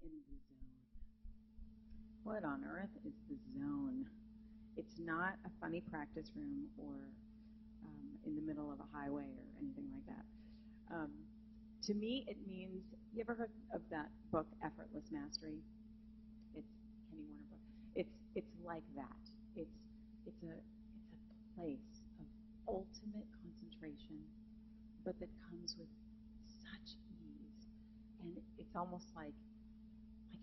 in the zone. What on earth is the zone? It's not a funny practice room or in the middle of a highway or anything like that. To me, it means, you ever heard of that book, Effortless Mastery? It's Kenny Warner book. It's like that. It's a place of ultimate concentration, but that comes with such ease, and it's almost like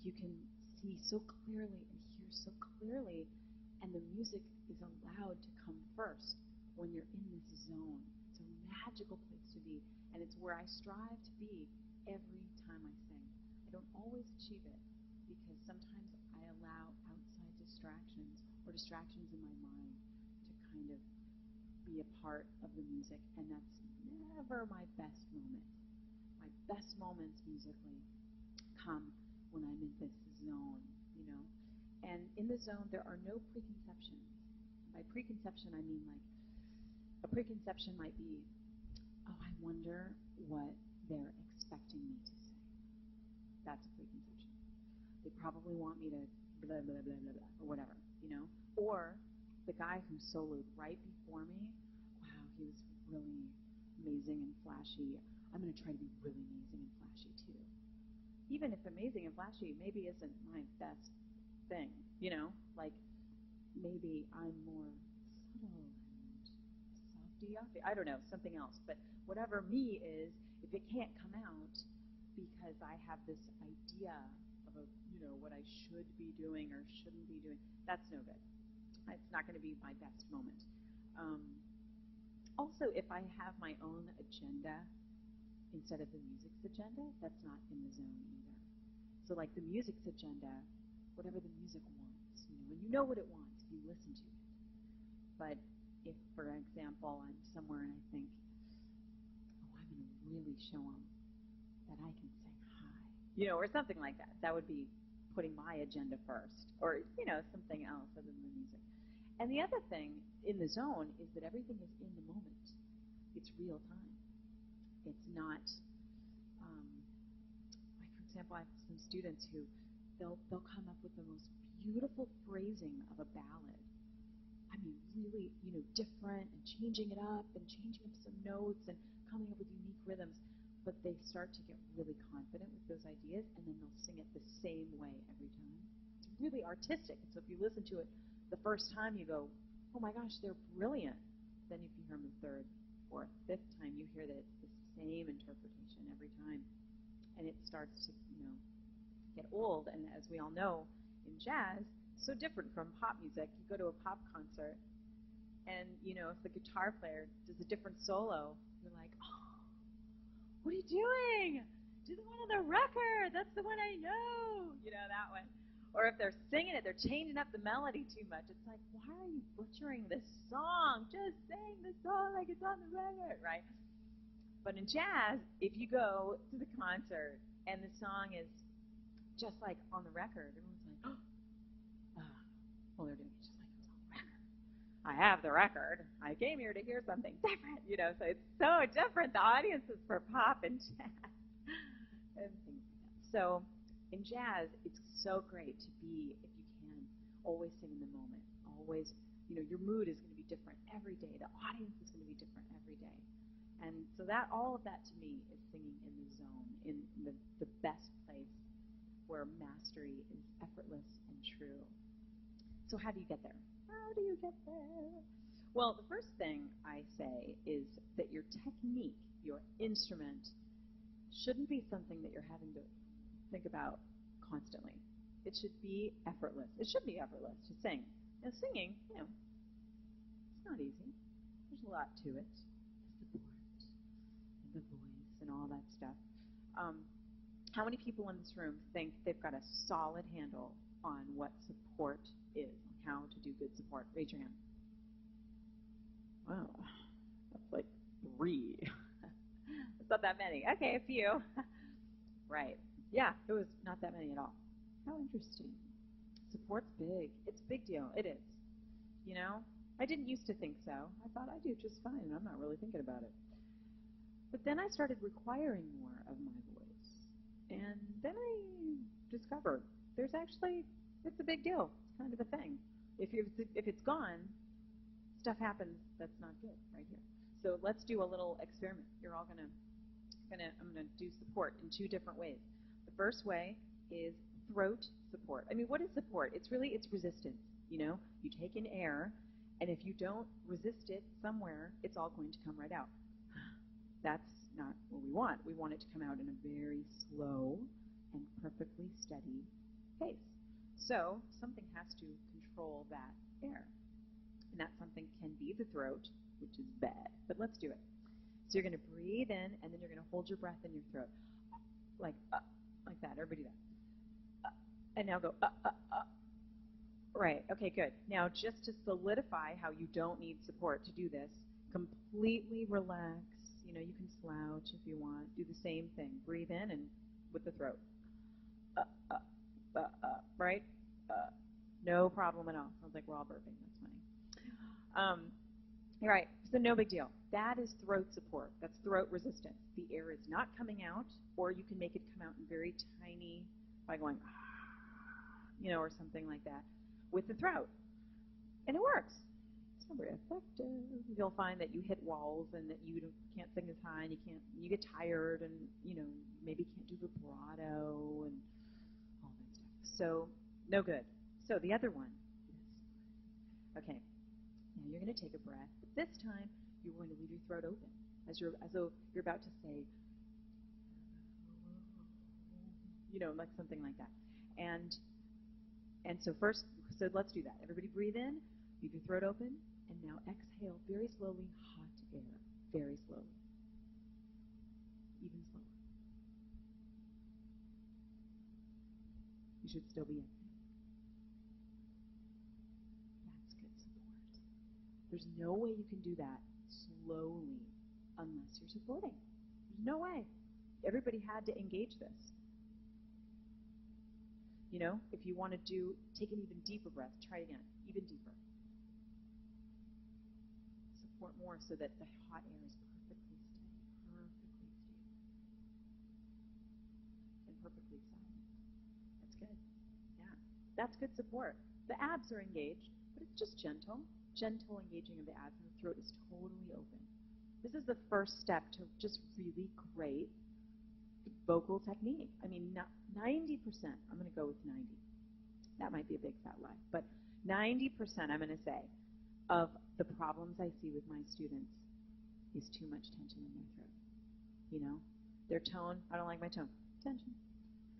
you can see so clearly and hear so clearly, and the music is allowed to come first when you're in this zone. It's a magical place to be, and it's where I strive to be every time I sing. I don't always achieve it, because sometimes I allow outside distractions or distractions in my mind to kind of be a part of the music, and that's never my best moment. My best moments musically come when I'm in this zone, you know. And in the zone, there are no preconceptions. By preconception, I mean like a preconception might be, oh, I wonder what they're expecting me to say. That's a preconception. They probably want me to blah, blah, blah, blah, blah, or whatever, you know. Or the guy who soloed right before me, wow, he was really amazing and flashy. I'm going to try to be really amazing and flashy too. Even if amazing and flashy maybe isn't my best thing, you know, like maybe I'm more subtle and softy, I don't know, something else. But whatever me is, if it can't come out because I have this idea of a, you know, what I should be doing or shouldn't be doing, that's no good. It's not going to be my best moment. Also, if I have my own agenda instead of the music's agenda, that's not in the zone either. So like the music's agenda, whatever the music wants, you know, and you know what it wants if you listen to it. But if, for example, I'm somewhere and I think, oh, I'm going to really show them that I can sing high, you know, or something like that. That would be putting my agenda first, or, you know, something else other than the music. And the other thing in the zone is that everything is in the moment. It's real time. It's not, like for example, I have some students who they'll come up with the most beautiful phrasing of a ballad. I mean, really, you know, different and changing it up and changing up some notes and coming up with unique rhythms. But they start to get really confident with those ideas, and then they'll sing it the same way every time. It's really artistic. So if you listen to it the first time, you go, oh my gosh, they're brilliant. Then if you hear them the third, fourth, fifth time, you hear that it's the same interpretation every time. And it starts to, you know, get old. And as we all know, in jazz, so different from pop music. You go to a pop concert, and, you know, if the guitar player does a different solo, you're like, oh, what are you doing? Do the one on the record. That's the one I know. You know, that one. Or if they're singing it, they're changing up the melody too much. It's like, why are you butchering this song? Just sing the song like it's on the record, right? But in jazz, if you go to the concert and the song is just like on the record, everyone's like, oh, well, they're doing it just like it's on the record. I have the record. I came here to hear something different, you know, so it's so different. The audience is for pop and jazz and things like that. So in jazz, it's so great to be, if you can, always sing in the moment. Always, you know, your mood is going to be different every day. The audience is going to be different every day. And so that, all of that to me is singing in the zone, in the best place where mastery is effortless and true. So how do you get there? How do you get there? Well, the first thing I say is that your technique, your instrument, shouldn't be something that you're having to think about constantly. It should be effortless. It should be effortless to sing. Now, singing, you know, it's not easy. There's a lot to it. The support, and the voice, and all that stuff. How many people in this room think they've got a solid handle on what support is, on how to do good support? Raise your hand. Wow, that's like 3. It's not that many. Okay, a few. Right. Yeah, it was not that many at all. How interesting. Support's big. It's a big deal. It is. You know? I didn't used to think so. I thought I do just fine. I'm not really thinking about it. But then I started requiring more of my voice. And then I discovered there's actually, it's a big deal. It's kind of a thing. If it's gone, stuff happens that's not good right here. So let's do a little experiment. You're all I'm gonna do support in 2 different ways. The first way is throat support. I mean, what is support? It's resistance. You know, you take in air, and if you don't resist it somewhere, it's all going to come right out. That's not what we want. We want it to come out in a very slow and perfectly steady pace. So something has to control that air. And that something can be the throat, which is bad. But let's do it. So you're going to breathe in, and then you're going to hold your breath in your throat. Like that. Everybody do that. And now go, Right. Okay, good. Now, just to solidify how you don't need support to do this, completely relax. You know, you can slouch if you want. Do the same thing. Breathe in and with the throat. Right? No problem at all. Sounds like we're all burping. That's funny. Right. So no big deal. That is throat support. That's throat resistance. The air is not coming out, or you can make it come out in very tiny by going, you know, or something like that with the throat. And it works. It's not very effective. You'll find that you hit walls and that you can't sing as high, and you get tired, and, you know, maybe can't do vibrato and all that stuff. So no good. So the other one. Okay. Now you're going to take a breath. But this time, you're going to leave your throat open, as though you're about to say, you know, like something like that. And so first, so let's do that. Everybody breathe in, leave your throat open, and now exhale very slowly, hot air, very slowly, even slower. You should still be exhaling. That's good support. There's no way you can do that slowly unless you're supporting. There's no way. Everybody had to engage this. You know, if you want to take an even deeper breath, try it again, even deeper. Support more so that the hot air is perfectly steady, and perfectly silent. That's good. Yeah, that's good support. The abs are engaged, but it's just gentle engaging of the abs, and the throat is totally open. This is the first step to just really great vocal technique. I mean, 90%, I'm going to go with 90. That might be a big fat lie, but 90%, I'm going to say, of the problems I see with my students is too much tension in their throat. You know, their tone, I don't like my tone. Tension.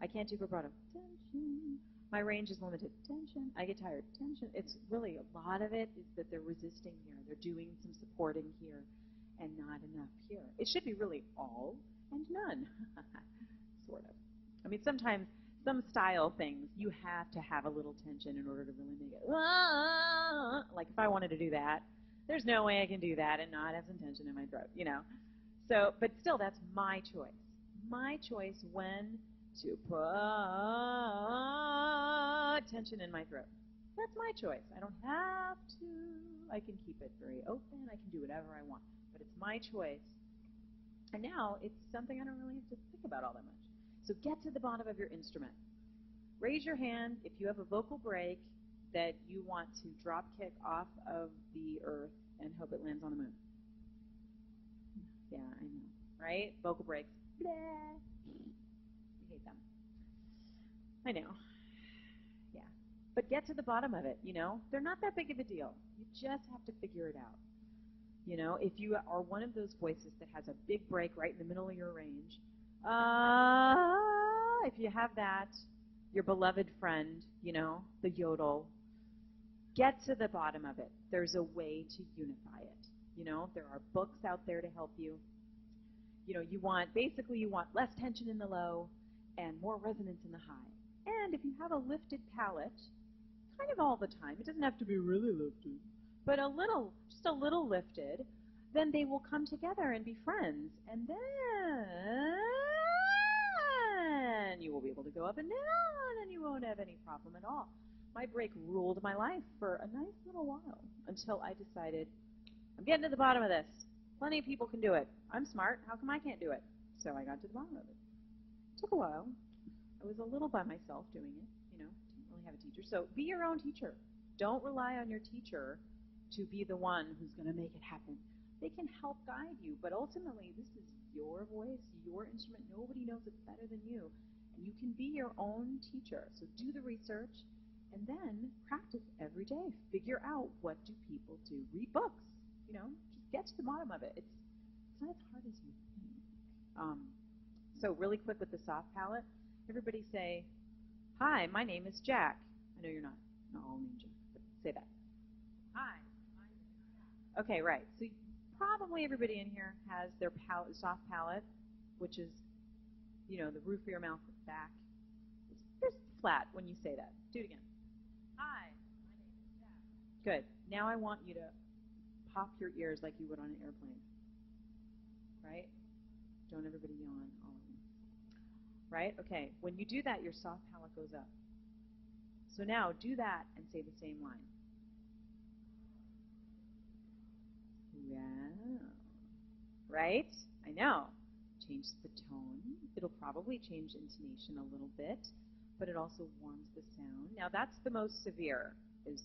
I can't do vibrato. Tension. My range is limited. Tension. I get tired. Tension. It's really, a lot of it is that they're resisting here. They're doing some supporting here and not enough here. It should be really all and none. Sort of. I mean, sometimes some style things, you have to have a little tension in order to really make it, like if I wanted to do that, there's no way I can do that and not have some tension in my throat, you know. So, but still, that's my choice. My choice when to put tension in my throat. That's my choice. I don't have to. I can keep it very open. I can do whatever I want. But it's my choice. And now it's something I don't really have to think about all that much. So get to the bottom of your instrument. Raise your hand if you have a vocal break that you want to drop kick off of the earth and hope it lands on the moon. Yeah, I know. Right? Vocal breaks. Blah. We hate them. I know. Yeah. But get to the bottom of it, you know? They're not that big of a deal. You just have to figure it out. You know, if you are one of those voices that has a big break right in the middle of your range, if you have that, your beloved friend, you know, the yodel, get to the bottom of it. There's a way to unify it. You know, there are books out there to help you. You know, you want less tension in the low and more resonance in the high. And if you have a lifted palate, kind of all the time, it doesn't have to be really lifted, but just a little lifted, then they will come together and be friends. And then you will be able to go up and down, and you won't have any problem at all. My break ruled my life for a nice little while until I decided, I'm getting to the bottom of this. Plenty of people can do it. I'm smart. How come I can't do it? So I got to the bottom of it. Took a while, I was a little by myself doing it, didn't really have a teacher. So be your own teacher. Don't rely on your teacher to be the one who's going to make it happen. They can help guide you, but ultimately this is your voice, your instrument. Nobody knows it better than you. And you can be your own teacher. So do the research and then practice every day. Figure out, what do people do? Read books, just get to the bottom of it. It's not as hard as you think. So really quick with the soft palate, everybody say, hi, my name is Jack. I know you're not all named Jack, but say that. Hi. Okay, right. So probably everybody in here has their soft palate, which is, the roof of your mouth back. It's flat when you say that. Do it again. Hi, my name is Jack. Good. Now I want you to pop your ears like you would on an airplane. Right? Don't everybody yawn all at once. Right? Okay. When you do that, your soft palate goes up. So now do that and say the same line. Wow. Right? I know. Change the tone. It'll probably change intonation a little bit, but it also warms the sound. Now that's the most severe, is,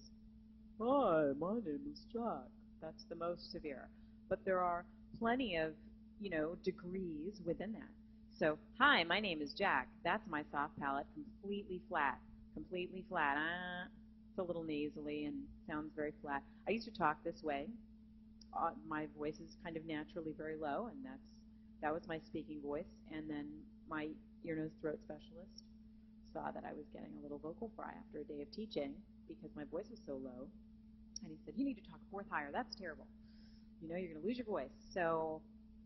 hi, my name is Jack. That's the most severe. But there are plenty of, degrees within that. So, hi, my name is Jack. That's my soft palate, completely flat. Completely flat. It's a little nasally and sounds very flat. I used to talk this way. My voice is kind of naturally very low, and that was my speaking voice. And then my ear, nose, throat specialist saw that I was getting a little vocal fry after a day of teaching because my voice was so low. And he said, you need to talk fourth higher. That's terrible. You're going to lose your voice. So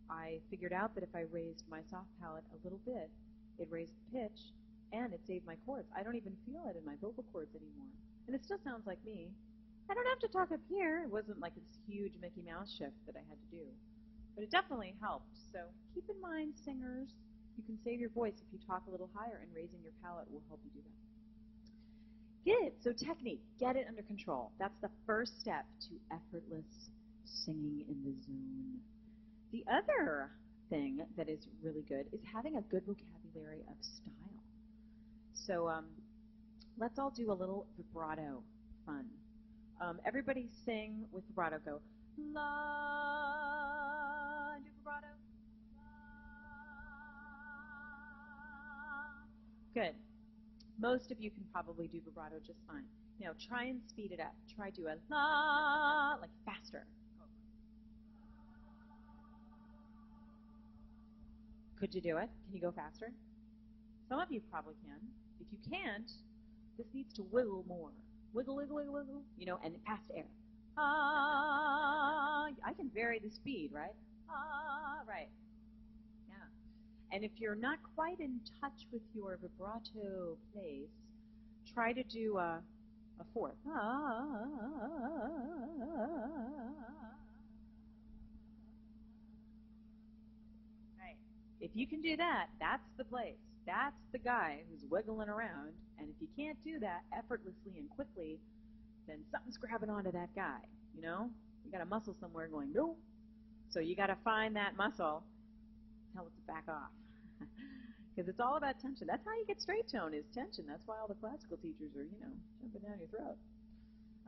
I figured out that if I raised my soft palate a little bit, it raised the pitch, and it saved my chords. I don't even feel it in my vocal cords anymore. And it still sounds like me. I don't have to talk up here. It wasn't like this huge Mickey Mouse shift that I had to do. But it definitely helped. So keep in mind, singers, you can save your voice if you talk a little higher, and raising your palate will help you do that. Good. So technique, get it under control. That's the first step to effortless singing in the zone. The other thing that is really good is having a good vocabulary of style. So let's all do a little vibrato fun. Everybody sing with vibrato. Go, la, do vibrato. La. Good. Most of you can probably do vibrato just fine. Now try and speed it up. Try do a la, like faster. Could you do it? Can you go faster? Some of you probably can. If you can't, this needs to wiggle more. Wiggle, wiggle, wiggle, wiggle, and fast air. Ah, I can vary the speed, right? Ah, right. Yeah. And if you're not quite in touch with your vibrato place, try to do a fourth. Ah. Right. If you can do that, that's the place. That's the guy who's wiggling around. And if you can't do that effortlessly and quickly, then something's grabbing onto that guy. You got a muscle somewhere going, no. So you got to find that muscle, tell it to back off. Because it's all about tension. That's how you get straight tone, is tension. That's why all the classical teachers are, jumping down your throat.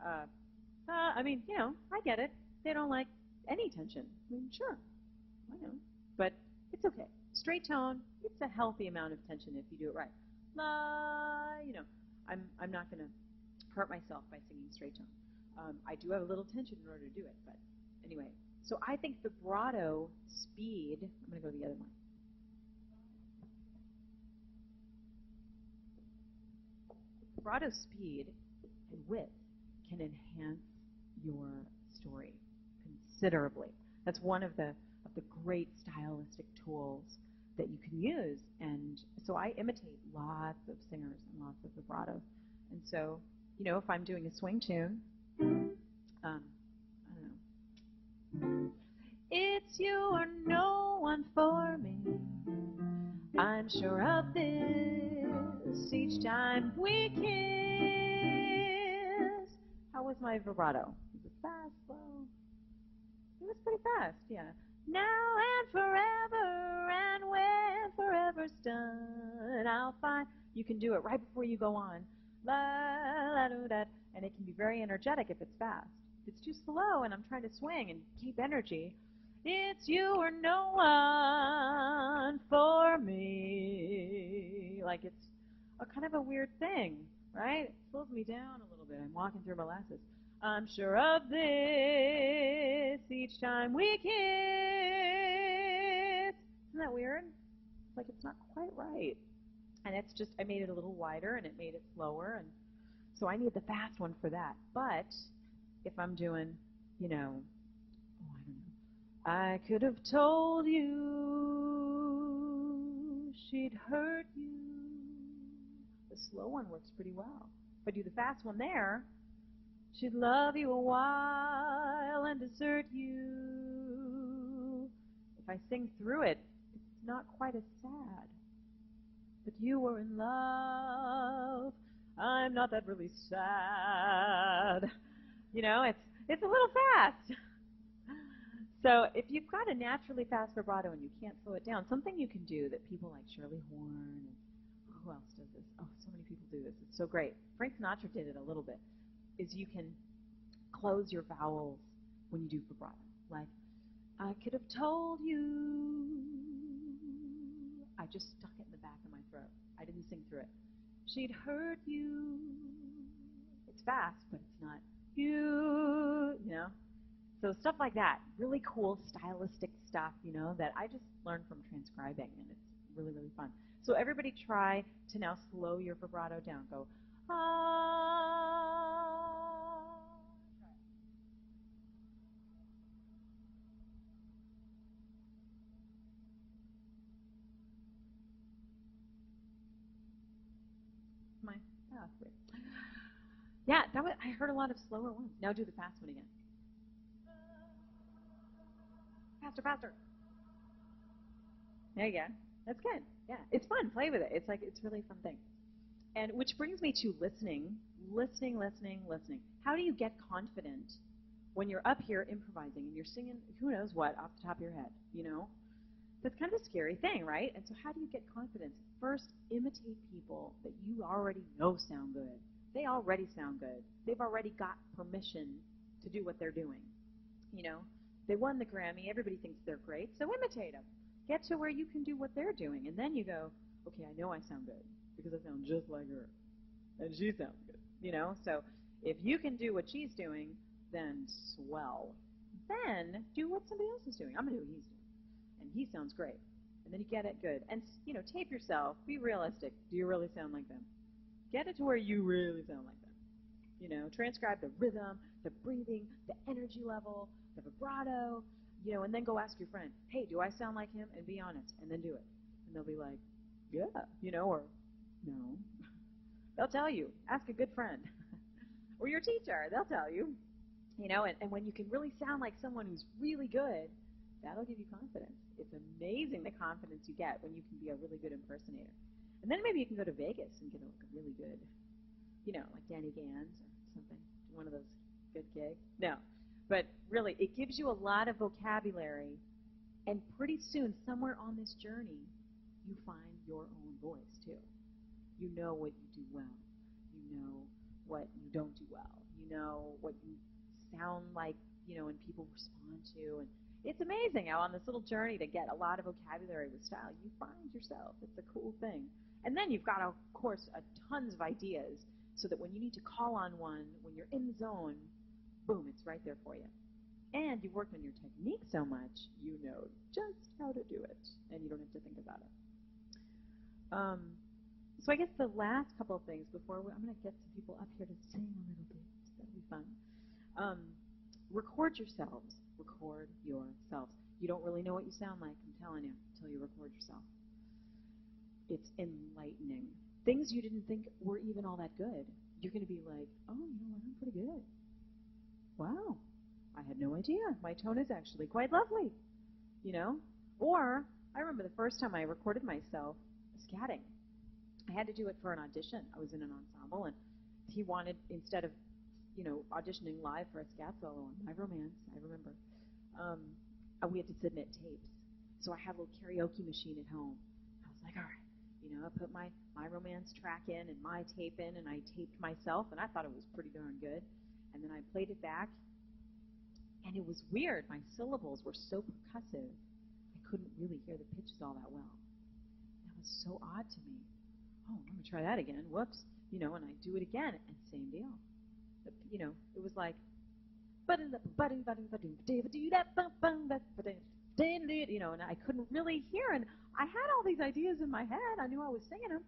I get it. They don't like any tension. Sure, I know. But it's okay. Straight tone, it's a healthy amount of tension if you do it right. La, I'm not going to hurt myself by singing straight tone. I do have a little tension in order to do it, but anyway. So I think vibrato speed, I'm going to go to the other one. Vibrato speed and width can enhance your story considerably. That's one of the great stylistic tools that you can use. And so I imitate lots of singers and lots of vibrato. And so, if I'm doing a swing tune, I don't know. It's you or no one for me. I'm sure of this each time we kiss. How was my vibrato? Was it fast, slow? It was pretty fast, yeah. Now and forever and when forever. forever's done, I'll find. You can do it right before you go on. La, la, do, da. And it can be very energetic if it's fast. If it's too slow and I'm trying to swing and keep energy, it's you or no one for me. Like it's a kind of a weird thing, right? It slows me down a little bit. I'm walking through molasses. I'm sure of this each time we kiss. Isn't that weird? It's like it's not quite right. And it's just, I made it a little wider and it made it slower. And so I need the fast one for that. But if I'm doing, you know, oh, I don't know. I could have told you she'd hurt you. The slow one works pretty well. If I do the fast one there, she'd love you a while and desert you. If I sing through it, it's not quite as sad. But you were in love. I'm not that really sad. You know, it's a little fast. So if you've got a naturally fast vibrato and you can't slow it down, something you can do that people like Shirley Horn and who else does this? Oh, so many people do this. It's so great. Frank Sinatra did it a little bit. Is you can close your vowels when you do vibrato. Like, I could have told you. I just stuck it in the back of my throat. I didn't sing through it. She'd hurt you. It's fast, but it's not you know. So stuff like that, really cool stylistic stuff, you know, that I just learned from transcribing, and it's really, really fun. So everybody try to now slow your vibrato down. Go, ah. My pathway. Yeah, I heard a lot of slower ones. Now do the fast one again. Faster, faster. There you go. That's good. Yeah, it's fun. Play with it. It's like it's really a fun thing. And which brings me to listening, listening, listening, listening. How do you get confident when you're up here improvising and you're singing who knows what off the top of your head, you know? That's kind of a scary thing, right? And so how do you get confidence? First, imitate people that you already know sound good. They already sound good. They've already got permission to do what they're doing, you know? They won the Grammy. Everybody thinks they're great, so imitate them. Get to where you can do what they're doing, and then you go, okay, I know I sound good because I sound just like her, and she sounds good, you know? So if you can do what she's doing, then swell. Then do what somebody else is doing. I'm going to do what he's doing, and he sounds great. And then you get it good. And, you know, tape yourself. Be realistic. Do you really sound like them? Get it to where you really sound like them. You know, transcribe the rhythm, the breathing, the energy level, the vibrato, you know, and then go ask your friend, hey, do I sound like him? And be honest, and then do it. And they'll be like, yeah, you know, or no. They'll tell you. Ask a good friend. Or your teacher. They'll tell you. You know, and when you can really sound like someone who's really good, that'll give you confidence. It's amazing the confidence you get when you can be a really good impersonator. And then maybe you can go to Vegas and get a really good, you know, like Danny Gans or something, one of those good gigs. No. But really, it gives you a lot of vocabulary, and pretty soon, somewhere on this journey, you find your own voice, too. You know what you do well. You know what you don't do well. You know what you sound like, you know, and people respond to. And it's amazing how on this little journey to get a lot of vocabulary with style, you find yourself. It's a cool thing. And then you've got, of course, tons of ideas so that when you need to call on one, when you're in the zone, boom, it's right there for you. And you've worked on your technique so much, you know just how to do it, and you don't have to think about it. So I guess the last couple of things before I'm going to get some people up here to sing a little bit. That'll be fun. Record yourselves. Record yourselves. You don't really know what you sound like, I'm telling you, until you record yourself. It's enlightening. Things you didn't think were even all that good. You're going to be like, oh, you know what, I'm pretty good. Wow, I had no idea. My tone is actually quite lovely, you know? Or I remember the first time I recorded myself scatting. I had to do it for an audition. I was in an ensemble, and he wanted, instead of, you know, auditioning live for a scat solo on My Romance, I remember, we had to submit tapes. So I had a little karaoke machine at home. I was like, all right, I put my romance track in and my tape in, and I taped myself, and I thought it was pretty darn good. And then I played it back, and it was weird. My syllables were so percussive, I couldn't really hear the pitches all that well. That was so odd to me. Oh, I'm going to try that again. Whoops. And I do it again, and same deal. It was like, and I couldn't really hear, and I had all these ideas in my head. I knew I was singing them,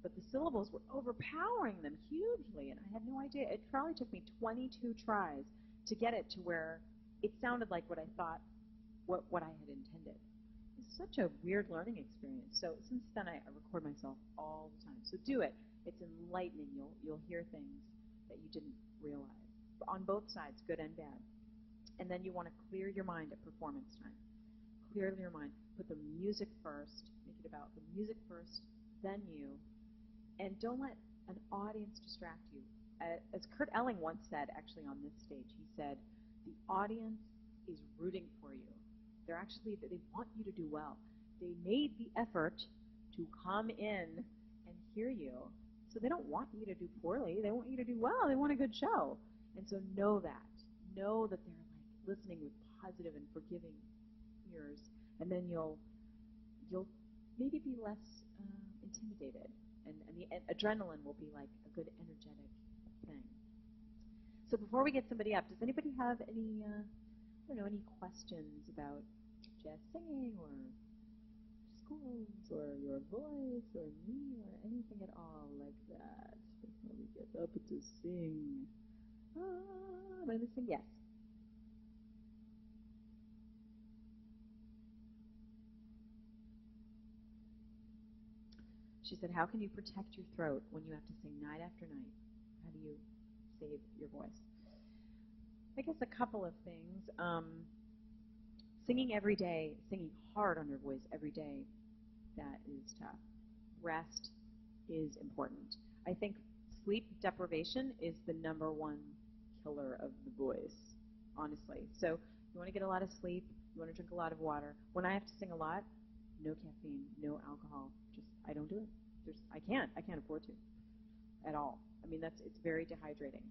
but the syllables were overpowering them hugely, and I had no idea. It probably took me 22 tries to get it to where it sounded like what I thought, what I had intended. It's such a weird learning experience. So since then, I record myself all the time. So do it. It's enlightening. You'll hear things that you didn't realize, on both sides, good and bad. And then you want to clear your mind at performance time. Clear your mind. Put the music first. Make it about the music first, then you. And don't let an audience distract you. As Kurt Elling once said, actually on this stage, he said, the audience is rooting for you. They want you to do well. They made the effort to come in and hear you. So they don't want you to do poorly. They want you to do well. They want a good show. And so know that. Know that they're like listening with positive and forgiving ears. And then you'll maybe be less intimidated. And the adrenaline will be like a good energetic thing. So before we get somebody up, does anybody have any any questions about jazz singing or schools or your voice or me or anything at all like that before we get up to sing? Am I missing? Yes. She said, how can you protect your throat when you have to sing night after night? How do you save your voice? I guess a couple of things. Singing every day, singing hard on your voice every day, that is tough. Rest is important. I think sleep deprivation is the #1 killer of the voice, honestly. So you want to get a lot of sleep. You want to drink a lot of water. When I have to sing a lot, no caffeine, no alcohol. I don't do it. I can't afford to at all. I mean, it's very dehydrating.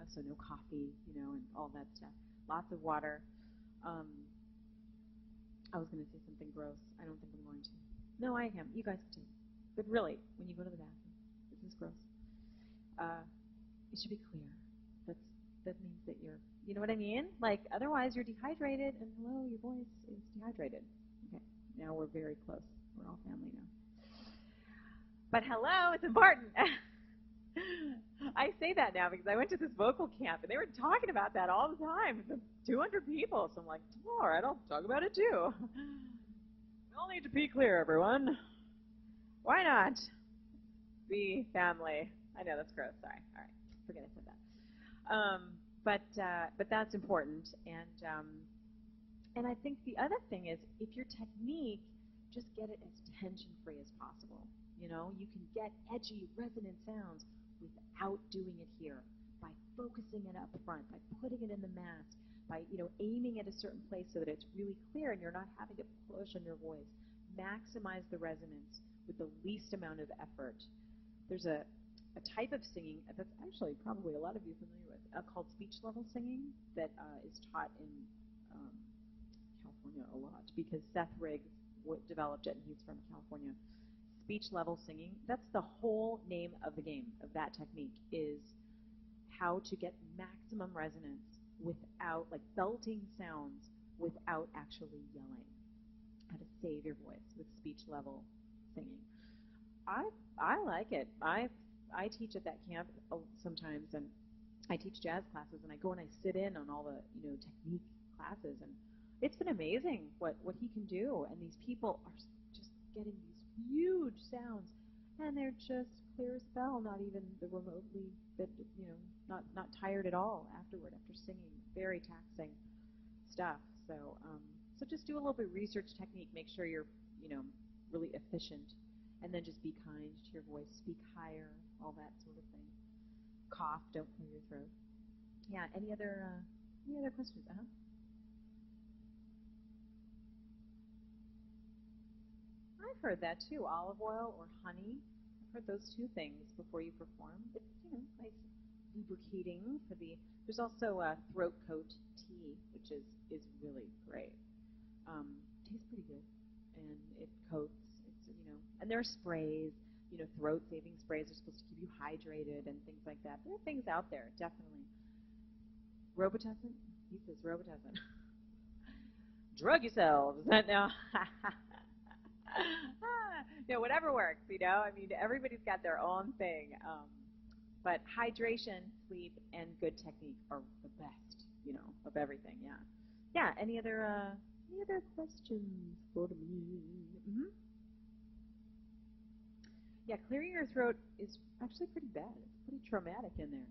So no coffee, and all that stuff. Lots of water. I was going to say something gross. I don't think I'm going to. No, I am. You guys can too. But really, when you go to the bathroom, this is gross. It should be clear. That means that you know what I mean? Like, otherwise you're dehydrated, and hello, your voice is dehydrated. Okay, now we're very close. We're all family now. But hello, it's important. I say that now because I went to this vocal camp, and they were talking about that all the time. 200 people, so I'm like, all right, I'll talk about it too. We all need to be clear, everyone. Why not be family? I know that's gross. Sorry. All right, forget I said that. But that's important, and I think the other thing is, if your technique, just get it as tension-free as possible. You can get edgy, resonant sounds without doing it here, by focusing it up front, by putting it in the mask, by aiming at a certain place so that it's really clear and you're not having to push on your voice. Maximize the resonance with the least amount of effort. There's a type of singing that's actually probably a lot of you are familiar with, called speech level singing, that is taught in California a lot, because Seth Riggs developed it, and he's from California. Speech level singing, that's the whole name of the game of that technique, is how to get maximum resonance without, like, belting sounds without actually yelling. How to save your voice with speech level singing. I like it. I teach at that camp sometimes, and I teach jazz classes, and I go and I sit in on all the technique classes, and it's been amazing what he can do. And these people are just getting these huge sounds, and they're just clear as a bell, not even the remotely, not tired at all afterward, after singing very taxing stuff. So just do a little bit of research technique, make sure you're really efficient, and then just be kind to your voice, speak higher, all that sort of thing. Cough, don't clear your throat. Yeah, any other questions? Hi, I've heard that too, olive oil or honey. I've heard those two things before you perform. It's, nice lubricating for the. There's also throat coat tea, which is really great. Tastes pretty good, and it coats. It's and there are sprays. Throat saving sprays are supposed to keep you hydrated and things like that. There are things out there, definitely. Robitussin? He says Robitussin. Drug yourselves. No. Whatever works, I mean, everybody's got their own thing. But hydration, sleep, and good technique are the best, of everything, yeah. Yeah, any other questions for me? Mm-hmm. Yeah, clearing your throat is actually pretty bad. It's pretty traumatic in there.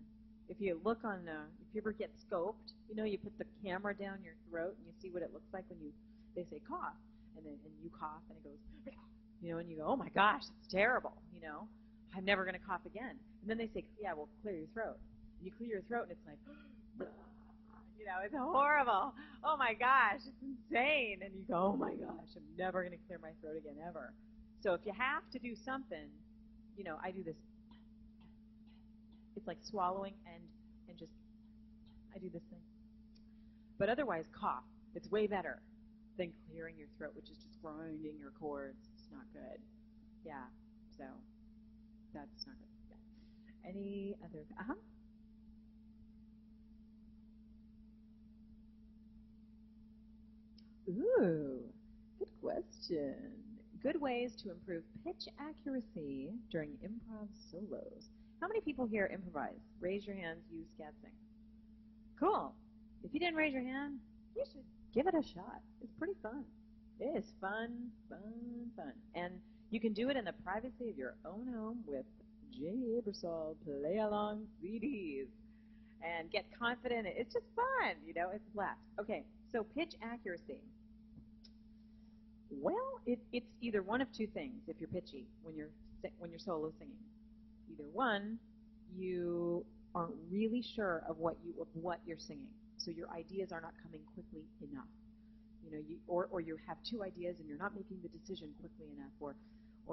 If you look on, if you ever get scoped, you put the camera down your throat and you see what it looks like when they say cough, and you cough and it goes, and you go, oh my gosh, it's terrible, I'm never going to cough again. And then they say, yeah, well, clear your throat. And you clear your throat and it's like, it's horrible. Oh my gosh, it's insane. And you go, oh my gosh, I'm never going to clear my throat again ever. So if you have to do something, I do this. It's like swallowing and just, I do this thing. But otherwise, cough. It's way better than clearing your throat, which is just grinding your cords. It's not good. Yeah, so that's not good. Yeah. Any other? Ooh, good question. Good ways to improve pitch accuracy during improv solos. How many people here improvise? Raise your hands, use scatsing. Cool. If you didn't raise your hand, you should give it a shot. It's pretty fun. It is fun, fun, fun. And you can do it in the privacy of your own home with J. Abersol play-along CDs. And get confident. It's just fun, it's a blast. Okay, so pitch accuracy. Well, it's either one of two things if you're pitchy when you're solo singing. Either one, you aren't really sure of what you're singing, so your ideas are not coming quickly enough. Or you have two ideas and you're not making the decision quickly enough, or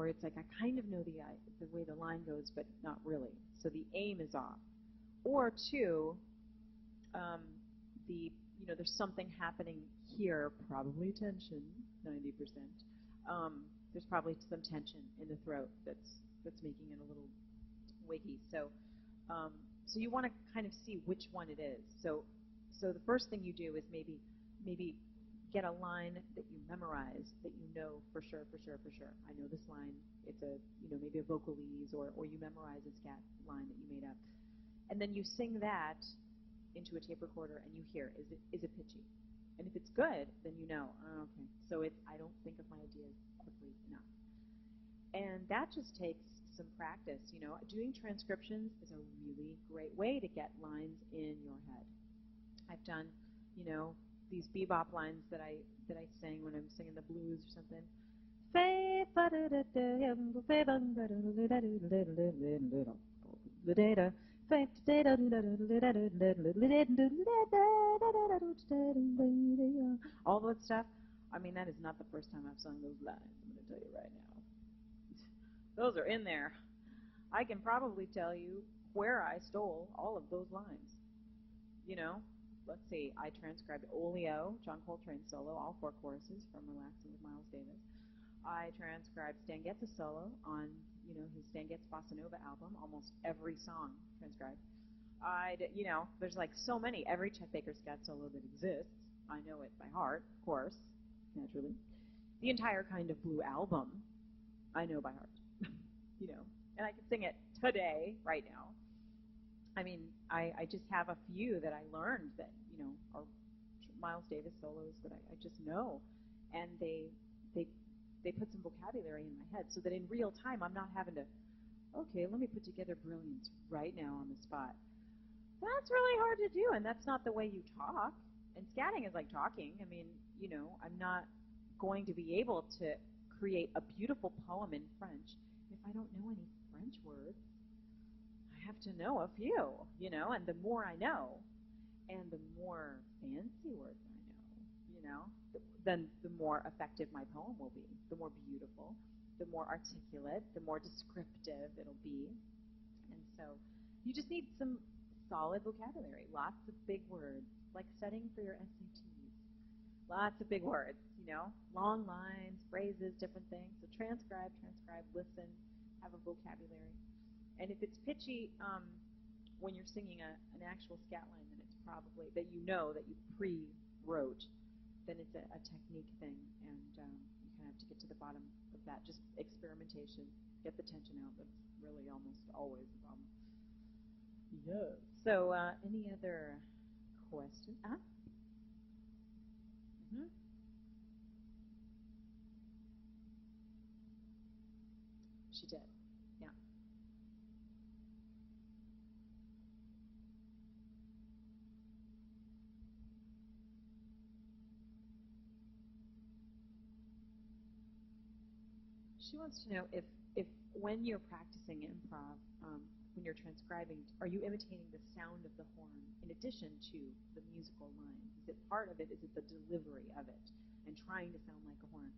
it's like I kind of know the way the line goes, but not really. So the aim is off. Or two, there's something happening here, probably tension, 90%. There's probably some tension in the throat that's making it a little wiggy. So you want to kind of see which one it is. So the first thing you do is maybe get a line that you memorize that you know for sure. I know this line. It's maybe a vocalese, or you memorize a scat line that you made up, and then you sing that into a tape recorder, and you hear, is it pitchy? And if it's good, then you know, oh, okay. So I don't think of my ideas quickly enough. And that just takes some practice. Doing transcriptions is a really great way to get lines in your head. I've done, these bebop lines that I sing when I'm singing the blues or something. All that stuff. I mean, that is not the first time I've sung those lines. I'm going to tell you right now. Those are in there. I can probably tell you where I stole all of those lines. Let's see. I transcribed Oleo, John Coltrane's solo, all 4 choruses from Relaxing with Miles Davis. I transcribed Stan Getz's solo on, his Stan Getz Bossa Nova album, almost every song transcribed. There's like so many. Every Chet Baker scat solo that exists, I know it by heart, of course, naturally. The entire Kind of Blue album, I know by heart, and I can sing it today, right now. I mean, I just have a few that I learned that, are Miles Davis solos that I just know, and they put some vocabulary in my head so that in real time I'm not having to, okay, let me put together brilliance right now on the spot. That's really hard to do, and that's not the way you talk. And scatting is like talking. I mean, I'm not going to be able to create a beautiful poem in French if I don't know any French words. I have to know a few, and the more I know, and the more fancy words I know, then the more effective my poem will be, the more beautiful. the more articulate, the more descriptive it'll be. And so you just need some solid vocabulary, lots of big words, like studying for your SATs. Lots of big words, long lines, phrases, different things. So transcribe, listen, have a vocabulary. And if it's pitchy when you're singing an actual scat line, then it's probably that that you pre-wrote, then it's a technique thing, and you kind of have to get to the bottom of that. Just experimentation, get the tension out. That's really almost always the problem. Yeah. So, any other questions? Mm-hmm. She did. Yeah. She wants to know if when you're practicing improv, when you're transcribing, are you imitating the sound of the horn in addition to the musical lines? Is it part of it? Is it the delivery of it and trying to sound like a horn?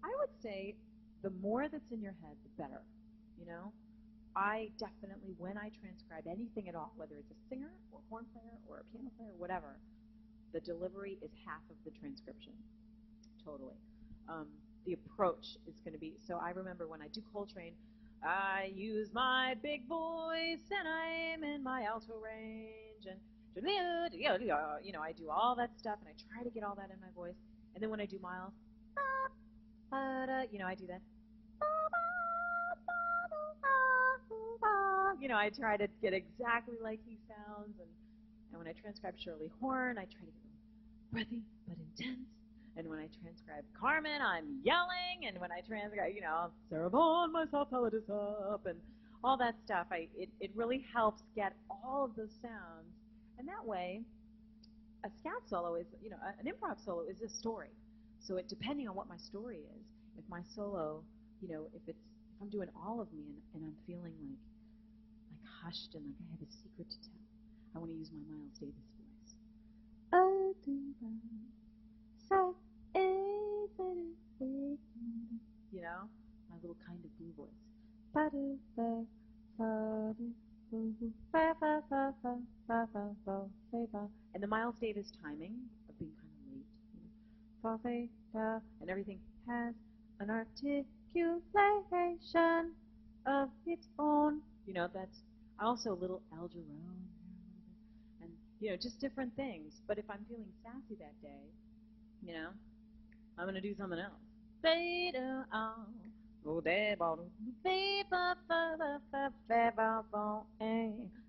I would say the more that's in your head, the better. I definitely, when I transcribe anything at all, whether it's a singer or horn player or a piano player, whatever, the delivery is half of the transcription. Totally. The approach is going to be, so I remember when I do Coltrane, I use my big voice and I'm in my alto range and I do all that stuff and I try to get all that in my voice. And then when I do Miles, I do that. I try to get exactly like he sounds. And when I transcribe Shirley Horn, I try to get breathy but intense. And when I transcribe Carmen, I'm yelling. And when I transcribe, Sarah Vaughan, my soft palate is up, and all that stuff, it really helps get all of those sounds. And that way, a scat solo is, an improv solo is a story. So depending on what my story is, if my solo, if I'm doing all of me and I'm feeling like hushed and like I have a secret to tell, I want to use my Miles Davis voice. Oh, so my little kind of blue voice. And the Miles Davis timing of being kind of late, and everything has an articulation of its own. That's also a little El Jarreau and just different things. But if I'm feeling sassy that day, I'm going to do something else.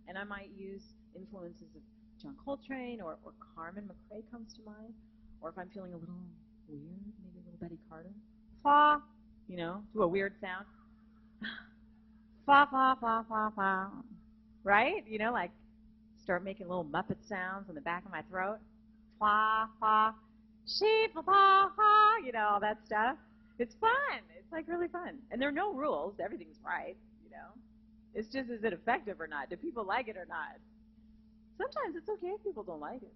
And I might use influences of John Coltrane or Carmen McRae comes to mind. Or if I'm feeling a little weird, maybe a little Betty Carter. Fa, do a weird sound. Fa, fa, fa, fa, fa. Right? Like start making little Muppet sounds in the back of my throat. Fa, fa. She, fa, fa, fa, all that stuff. It's fun. It's like really fun. And there are no rules. Everything's right, It's just, is it effective or not? Do people like it or not? Sometimes it's okay if people don't like it.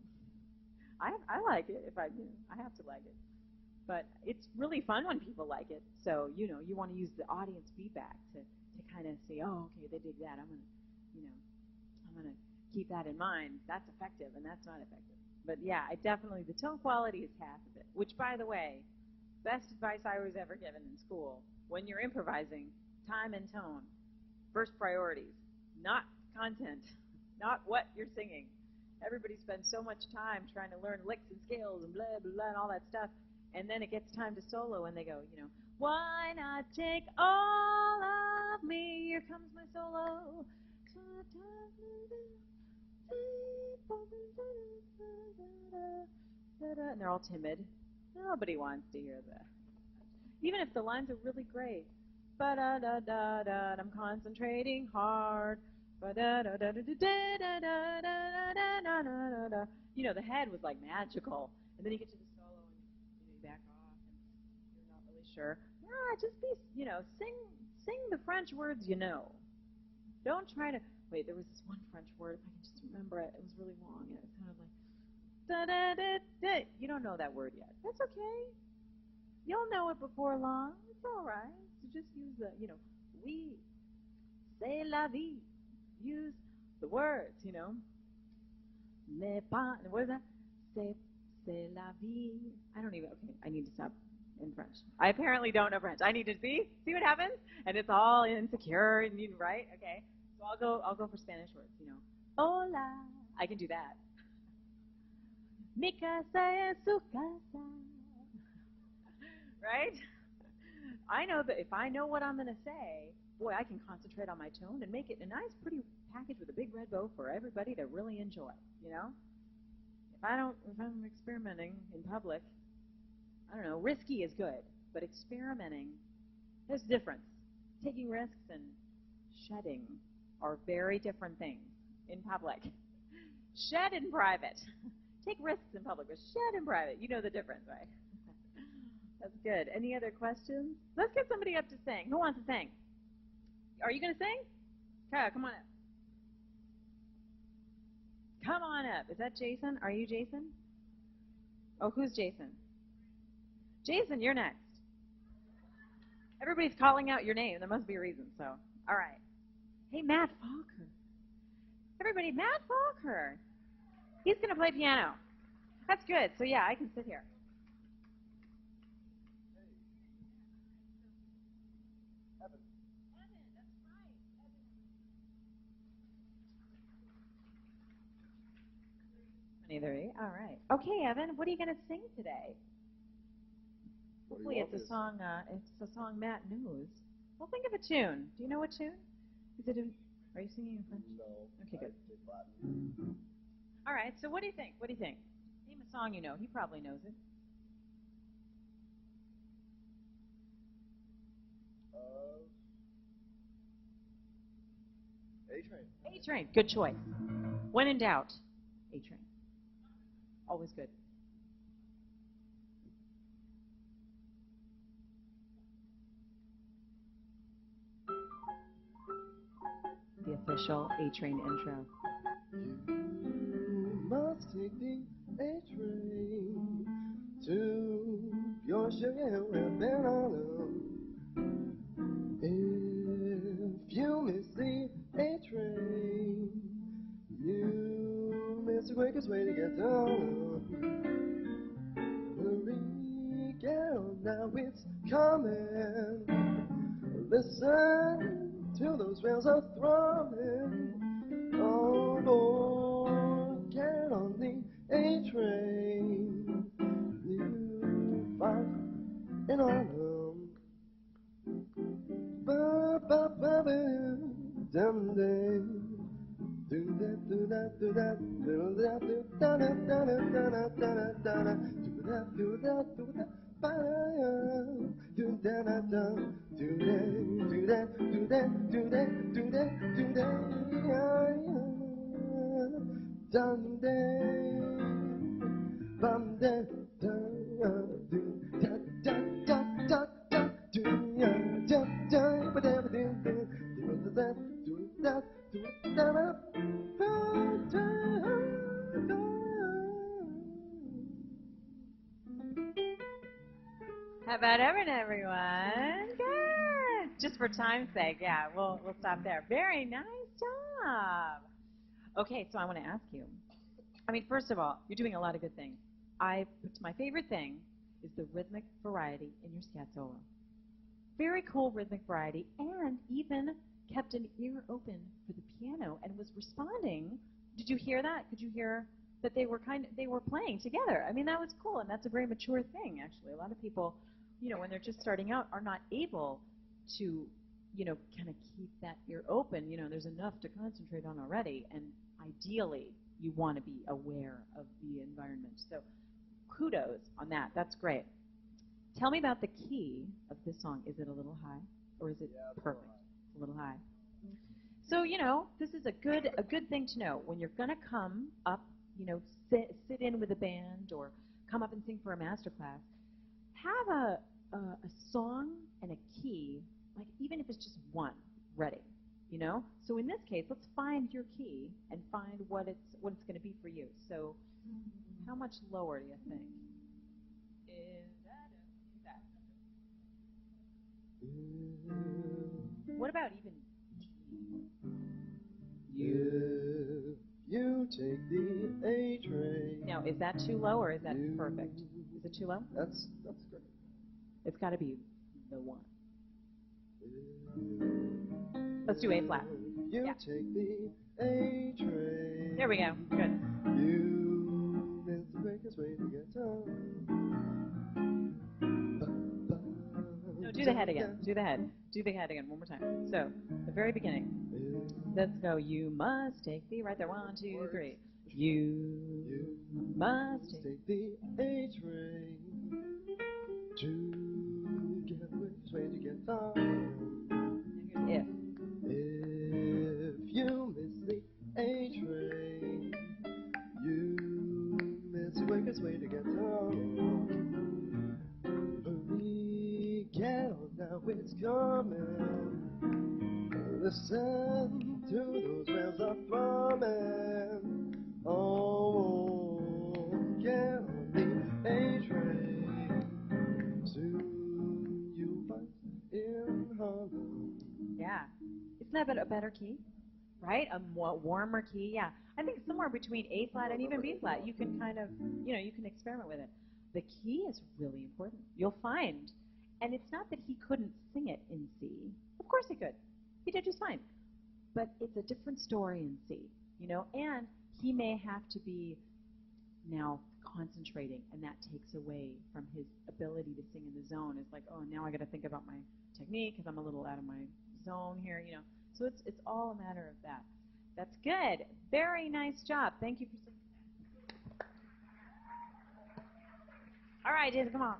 I like it if I have to like it. But it's really fun when people like it. So, you want to use the audience feedback to kind of say, oh, okay, they dig that. I'm going to keep that in mind. That's effective and that's not effective. But yeah, the tone quality is half of it, which, by the way, best advice I was ever given in school, when you're improvising, time and tone, first priorities, not content, not what you're singing. Everybody spends so much time trying to learn licks and scales and blah, blah, blah, and all that stuff, and then it gets time to solo, and they go, why not take all of me? Here comes my solo. And they're all timid. Nobody wants to hear that. Even if the lines are really great. Ba-da-da-da-da, I'm concentrating hard. Ba-da-da-da-da-da-da-da-da-da-da-da. The head was like magical. And then you get to the solo and you back off and you're not really sure. Just be, sing the French words you know. Don't try to, wait, there was this one French word, if I can just remember it. It was really long, and it was kind of like, da-da-da-da. You don't know that word yet. That's okay. You'll know it before long. It's all right. So just use the, we, c'est la vie. Use the words, What is that? C'est la vie. I don't even, okay, I need to stop in French. I apparently don't know French. I need to see what happens? And it's all insecure, and right? Okay. So I'll go for Spanish words, Hola. I can do that. Mi casa es su casa. Right? I know that if I know what I'm going to say, boy, I can concentrate on my tone and make it a nice, pretty package with a big red bow for everybody to really enjoy, If I'm experimenting in public, I don't know, risky is good, but experimenting, there's a difference. Taking risks and shedding are very different things in public. Shed in private. Take risks in public, but shed in private. You know the difference, right? That's good. Any other questions? Let's get somebody up to sing. Who wants to sing? Are you going to sing? Okay, come on up. Come on up. Is that Jason? Are you Jason? Oh, who's Jason? Jason, you're next. Everybody's calling out your name. There must be a reason, so. All right. Hey, Matt Falker. Everybody, Matt Falker. He's going to play piano. That's good. So, yeah, I can sit here. Evan, that's right. Evan. 23. All right. Okay, Evan, what are you going to sing today? Hopefully it's a song. It's a song Matt knows. Well, think of a tune. Do you know what tune? Is it? Are you singing in French? No. Okay, good. All right. So what do you think? What do you think? Name a song you know. He probably knows it. A-Train. A-Train. Good choice. When in doubt, A-Train. Always good. The official A-Train intro. You must take the A-Train to your sugar and banana. If you miss the A-Train, you miss the quickest way to get down. Hurry, get on now, it's coming. Listen till those rails are throbbing. On board, get on the A-Train. You find an autumn. Ba-ba-ba-ba, dum-day. Do-da, do-da, do-da, do-da, do-da, da-da, da-da, da-da, da-da, do-da, do-da, do-da, ba-da, do-da-da-da, do-da, do-da, do-da, do-da, do-da, do-da, dum-day, bum-day, da-da-da-da-da, do-ya-da-da, ba-da-ba-do-do, do-da-da, do-da, do-da-da. How about everyone? Good. Just for time's sake, yeah, we'll stop there. Very nice job. Okay, so I want to ask you. I mean, first of all, you're doing a lot of good things. My favorite thing is the rhythmic variety in your scat solo. Very cool rhythmic variety, and even kept an ear open for the piano and was responding. Did you hear that? Could you hear that they were playing together? I mean, that was cool, and that's a very mature thing, actually. A lot of people, when they're just starting out, are not able to, kind of keep that ear open. There's enough to concentrate on already, and ideally, you want to be aware of the environment. So kudos on that. That's great. Tell me about the key of this song. Is it a little high, or is it perfect? A little high. So, this is a good thing to know. When you're going to come up, sit in with a band or come up and sing for a masterclass, have a song and a key, like even if it's just one, ready, So in this case, let's find your key and find what it's going to be for you. So how much lower do you think? Is that? What about even G? You take the A train. Now, is that too low or is that perfect? Is it too low? That's great. It's got to be the one. Let's do A flat. You take the A train. There we go. Good. You miss the quickest way to get home. No, do the head again. Do the head. Do the head again one more time. So, the very beginning. Let's go. You must take the, right there. 1, 2, 3. You must take the A train to get the quickest way to get home. Now here's If you miss the A train, you miss the quickest way to get home. Hurry, get on now, it's coming. Listen to those wheels are thrumming. Oh, get on the A train. Soon you'll find in Harlem. Yeah. Isn't that a better key? Right? A more warmer key? Yeah. I think somewhere between A flat and even B flat, you can kind of, you can experiment with it. The key is really important. You'll find, and it's not that he couldn't sing it in C. Of course he could. He did just fine. But it's a different story in C, and he may have to be now concentrating, and that takes away from his ability to sing in the zone. It's like, oh, now I got to think about my technique because I'm a little out of my zone here, So it's all a matter of that. That's good. Very nice job. Thank you for singing that. All right, Jason, come on.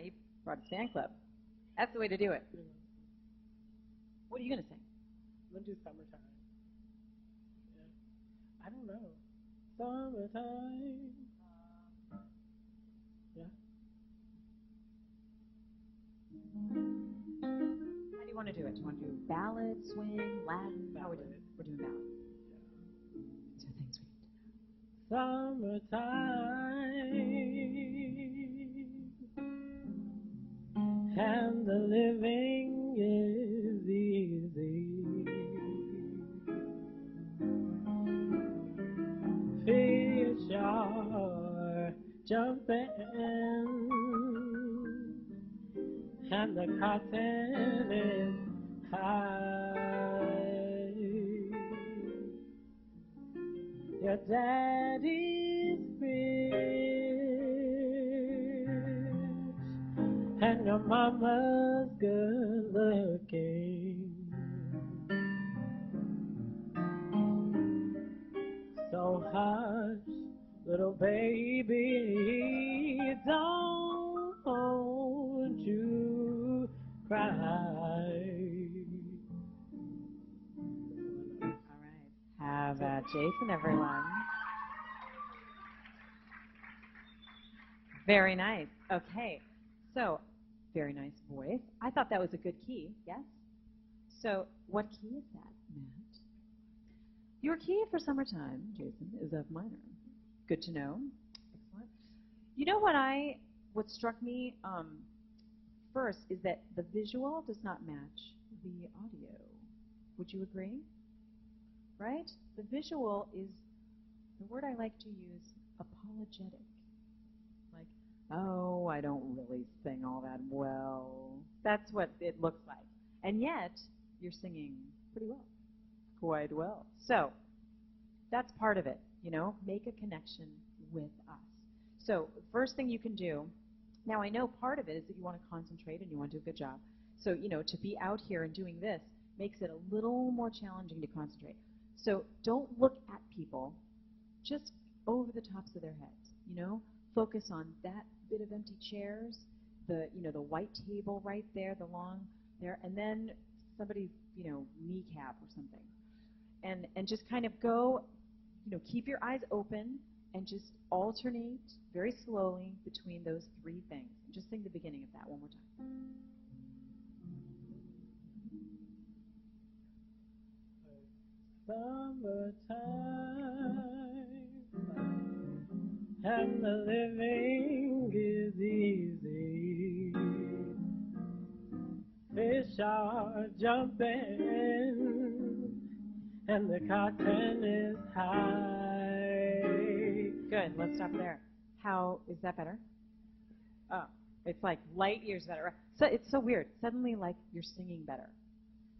You brought a fan club. That's the way to do it. What are you going to sing? I'm going to do Summertime. Yeah. I don't know. Summertime. Yeah. How do you want to do it? Do you want to do ballad, swing, Latin? Ballad. How are we doing? We're doing ballad. Yeah. These are things we need to know. Summertime. And the living is easy. Fish are jumping, and the cotton is high. Your daddy's and your mama's good looking. So hush, little baby, don't you cry. All right. How about Jason, everyone? Very nice. Okay. So, very nice voice. I thought that was a good key, yes? So, what key is that, Matt? Your key for Summertime, Jason, is F minor. Good to know. Excellent. You know what struck me first is that the visual does not match the audio. Would you agree? Right? The visual is, the word I like to use, apologetic. Like, oh, I don't really sing all that well. That's what it looks like. And yet, you're singing pretty well, quite well. So, that's part of it, make a connection with us. So, first thing you can do, now I know part of it is that you want to concentrate and you want to do a good job. So, to be out here and doing this makes it a little more challenging to concentrate. So, don't look at people just over the tops of their heads, Focus on that bit of empty chairs, the white table right there, the long there, and then somebody's, kneecap or something. And just kind of go, keep your eyes open and just alternate very slowly between those three things. Just sing the beginning of that one more Summertime, and the living is easy. Fish are jumping and the cotton is high. Good. Let's stop there. How is that better? Oh, it's like light years better. So it's so weird. Suddenly, like you're singing better.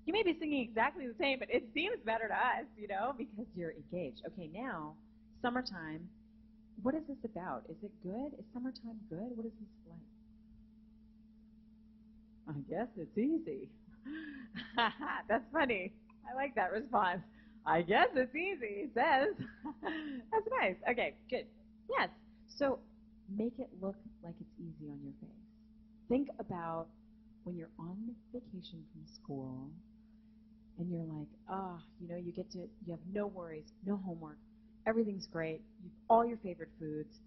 You may be singing exactly the same, but it seems better to us, you know, because you're engaged. Okay, now summertime. What is this about? Is it good? Is summertime good? What is this like? I guess it's easy. That's funny. I like that response. I guess it's easy, he says. That's nice. Okay, good. Yes. So make it look like it's easy on your face. Think about when you're on vacation from school and you're like, you know, you have no worries, no homework, everything's great, you've all your favorite foods.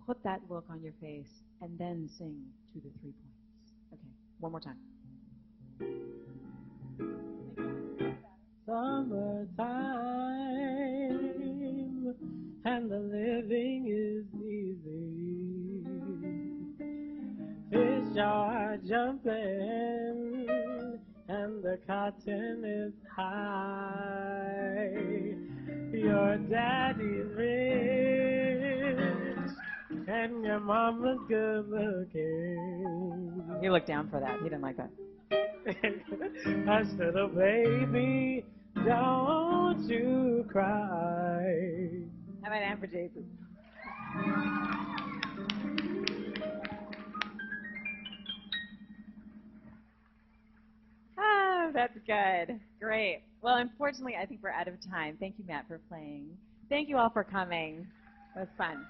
Put that look on your face and then sing to the 3 points. Okay, one more time. Summertime and the living is easy. Fish are jumping and the cotton is high. Your daddy's rich and your mama's good looking. He looked down for that. He didn't like that. Hush, little baby, don't you cry. How about Anne for Jason? Oh, that's good. Great. Well, unfortunately, I think we're out of time. Thank you, Matt, for playing. Thank you all for coming. It was fun.